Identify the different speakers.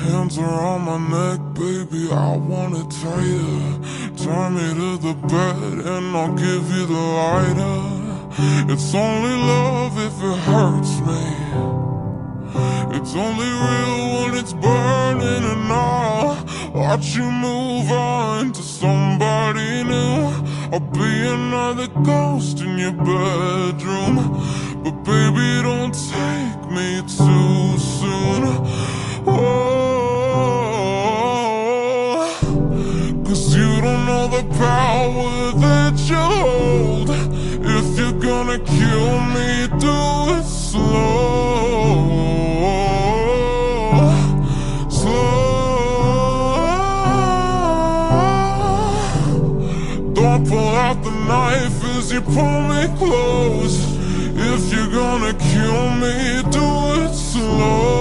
Speaker 1: Hands around my neck, baby, I want it tighter. Tie me to the bed and I'll give you the lighter. It's only love if it hurts me. It's only real when it's burning, and I'll watch you move on to somebody new. I'll be another ghost in your bedroom, but baby, don't take me too soon. Cause you don't know the power that you hold. If you're gonna kill me, do it slow. Don't pull out the knife as you pull me close. If you're gonna kill me, do it slow.